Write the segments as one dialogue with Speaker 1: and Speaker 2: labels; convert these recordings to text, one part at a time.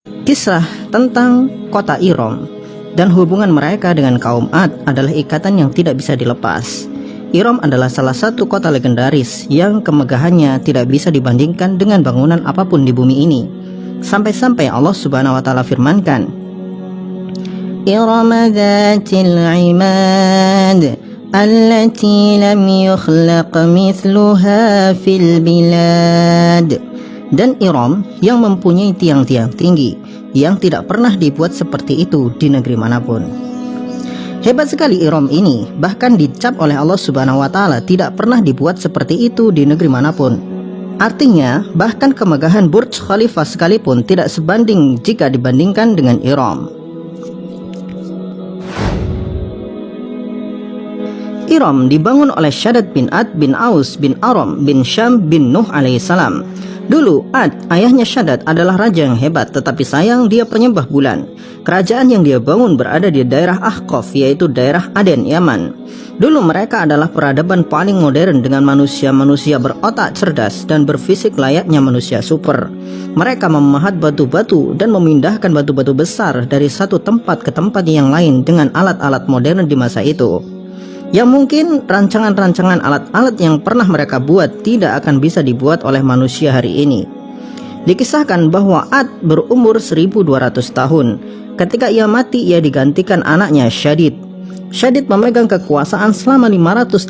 Speaker 1: Kisah tentang kota Iram dan hubungan mereka dengan kaum Ad adalah ikatan yang tidak bisa dilepas. Iram adalah salah satu kota legendaris yang kemegahannya tidak bisa dibandingkan dengan bangunan apapun di bumi ini. Sampai-sampai Allah Subhanahu wa taala firmankan, Iram dzatil imad allati lam yukhlaq mithluha fil bilad. Dan Iram yang mempunyai tiang-tiang tinggi yang tidak pernah dibuat seperti itu di negeri manapun. Hebat sekali Iram ini, bahkan dicap oleh Allah Subhanahu wa taala tidak pernah dibuat seperti itu di negeri manapun. Artinya, bahkan kemegahan Burj Khalifa sekalipun tidak sebanding jika dibandingkan dengan Iram. Iram dibangun oleh Shaddad bin Ad bin Aus bin Aram bin Syam bin Nuh alaihissalam. Dulu Ad, ayahnya Shaddad, adalah raja yang hebat, tetapi sayang dia penyembah bulan. Kerajaan yang dia bangun berada di daerah Ahqaf, yaitu daerah Aden, Yaman. Dulu mereka adalah peradaban paling modern dengan manusia-manusia berotak cerdas dan berfisik layaknya manusia super. Mereka memahat batu-batu dan memindahkan batu-batu besar dari satu tempat ke tempat yang lain dengan alat-alat modern di masa itu, yang mungkin rancangan-rancangan alat-alat yang pernah mereka buat tidak akan bisa dibuat oleh manusia hari ini. Dikisahkan bahwa Ad berumur 1200 tahun. Ketika ia mati, ia digantikan anaknya Syadid. Syadid memegang kekuasaan selama 580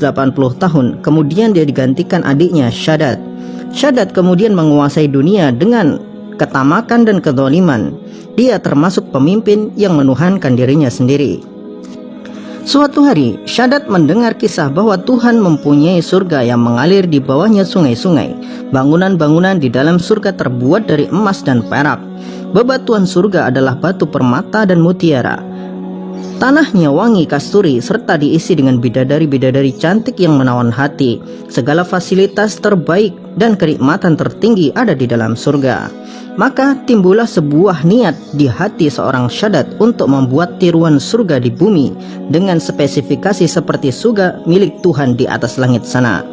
Speaker 1: tahun. Kemudian dia digantikan adiknya Shaddad. Shaddad kemudian menguasai dunia dengan ketamakan dan kezaliman. Dia termasuk pemimpin yang menuhankan dirinya sendiri. Suatu hari, Shaddad mendengar kisah bahwa Tuhan mempunyai surga yang mengalir di bawahnya sungai-sungai. Bangunan-bangunan di dalam surga terbuat dari emas dan perak. Bebatuan surga adalah batu permata dan mutiara. Tanahnya wangi kasturi serta diisi dengan bidadari-bidadari cantik yang menawan hati. Segala fasilitas terbaik dan kenikmatan tertinggi ada di dalam surga. Maka timbullah sebuah niat di hati seorang Shaddad untuk membuat tiruan surga di bumi dengan spesifikasi seperti surga milik Tuhan di atas langit sana.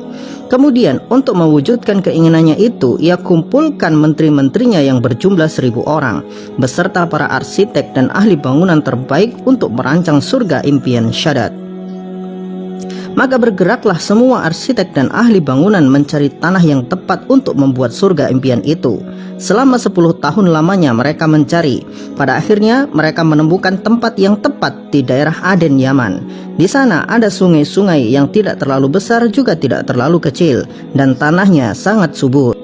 Speaker 1: Kemudian untuk mewujudkan keinginannya itu, ia kumpulkan menteri-menterinya yang berjumlah 1000 orang beserta para arsitek dan ahli bangunan terbaik untuk merancang surga impian Shaddad. Maka bergeraklah semua arsitek dan ahli bangunan mencari tanah yang tepat untuk membuat surga impian itu. Selama 10 tahun lamanya mereka mencari. Pada akhirnya mereka menemukan tempat yang tepat di daerah Aden, Yaman. Di sana ada sungai-sungai yang tidak terlalu besar juga tidak terlalu kecil, dan tanahnya sangat subur.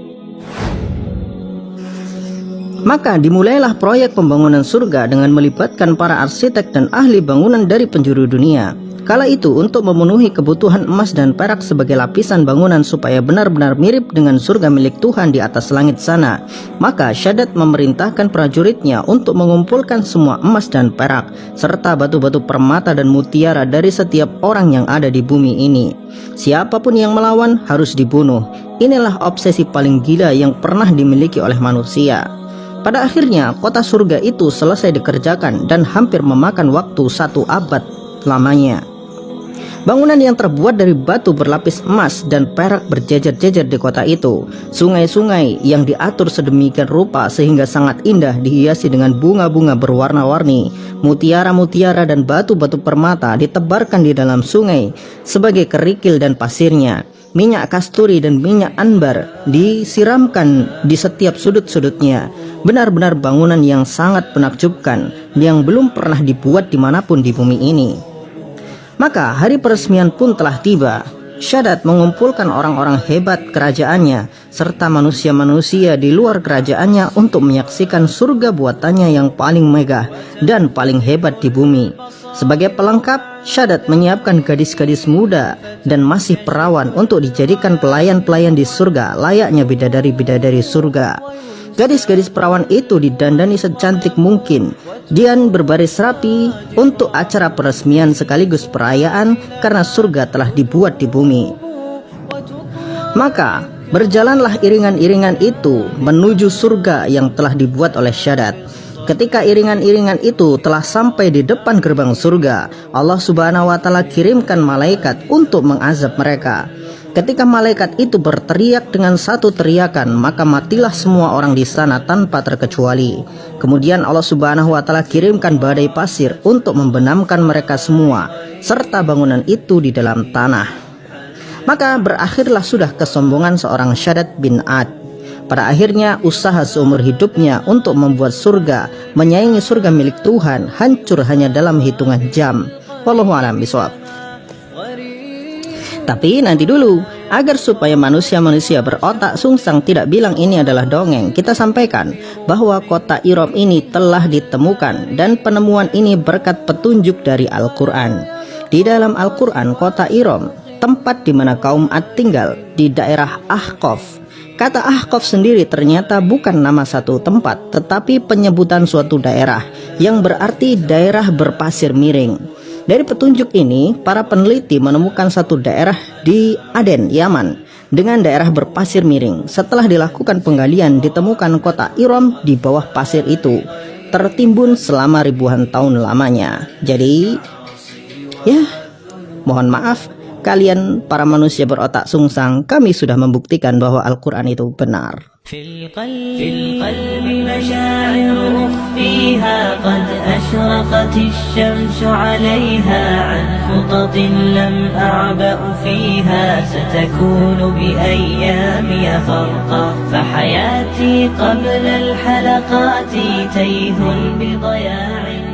Speaker 1: Maka dimulailah proyek pembangunan surga dengan melibatkan para arsitek dan ahli bangunan dari penjuru dunia. Kala itu untuk memenuhi kebutuhan emas dan perak sebagai lapisan bangunan supaya benar-benar mirip dengan surga milik Tuhan di atas langit sana, maka Shaddad memerintahkan prajuritnya untuk mengumpulkan semua emas dan perak serta batu-batu permata dan mutiara dari setiap orang yang ada di bumi ini. Siapapun yang melawan harus dibunuh. Inilah obsesi paling gila yang pernah dimiliki oleh manusia. Pada akhirnya kota surga itu selesai dikerjakan dan hampir memakan waktu 1 abad lamanya. Bangunan yang terbuat dari batu berlapis emas dan perak berjejer-jejer di kota itu. Sungai-sungai yang diatur sedemikian rupa sehingga sangat indah dihiasi dengan bunga-bunga berwarna-warni. Mutiara-mutiara dan batu-batu permata ditebarkan di dalam sungai sebagai kerikil dan pasirnya. Minyak kasturi dan minyak ambar disiramkan di setiap sudut-sudutnya. Benar-benar bangunan yang sangat menakjubkan yang belum pernah dibuat dimanapun di bumi ini. Maka hari peresmian pun telah tiba. Shaddad mengumpulkan orang-orang hebat kerajaannya serta manusia-manusia di luar kerajaannya untuk menyaksikan surga buatannya yang paling megah dan paling hebat di bumi. Sebagai pelengkap, Shaddad menyiapkan gadis-gadis muda dan masih perawan untuk dijadikan pelayan-pelayan di surga layaknya bidadari-bidadari surga. Gadis-gadis perawan itu didandani secantik mungkin dan berbaris rapi untuk acara peresmian sekaligus perayaan karena surga telah dibuat di bumi. Maka berjalanlah iringan-iringan itu menuju surga yang telah dibuat oleh Shaddad. Ketika iringan-iringan itu telah sampai di depan gerbang surga, Allah Subhanahu wa taala kirimkan malaikat untuk mengazab mereka. Ketika malaikat itu berteriak dengan satu teriakan, maka matilah semua orang di sana tanpa terkecuali. Kemudian Allah Subhanahu wa Ta'ala kirimkan badai pasir untuk membenamkan mereka semua serta bangunan itu di dalam tanah. Maka berakhirlah sudah kesombongan seorang Shaddad bin Ad. Pada akhirnya usaha seumur hidupnya untuk membuat surga, menyaingi surga milik Tuhan, hancur hanya dalam hitungan jam. Wallahu a'lam bishawab. Tapi nanti dulu, agar supaya manusia-manusia berotak sungsang tidak bilang ini adalah dongeng, kita sampaikan bahwa kota Iram ini telah ditemukan dan penemuan ini berkat petunjuk dari Al-Quran. Di dalam Al-Quran, kota Iram, tempat di mana kaum Ad tinggal, di daerah Ahqaf. Kata Ahqaf sendiri ternyata bukan nama satu tempat, tetapi penyebutan suatu daerah yang berarti daerah berpasir miring. Dari petunjuk ini, para peneliti menemukan satu daerah di Aden, Yaman, dengan daerah berpasir miring. Setelah dilakukan penggalian, ditemukan kota Iram di bawah pasir itu, tertimbun selama ribuan tahun lamanya. Jadi, ya, mohon maaf, kalian para manusia berotak sungsang, kami sudah membuktikan bahwa Al-Quran itu benar.
Speaker 2: في القلب مشاعر أخفيها قد أشرقت الشمس عليها عن خطط لم أعبأ فيها ستكون بأيامي فرقا فحياتي قبل الحلقات تيه بضياع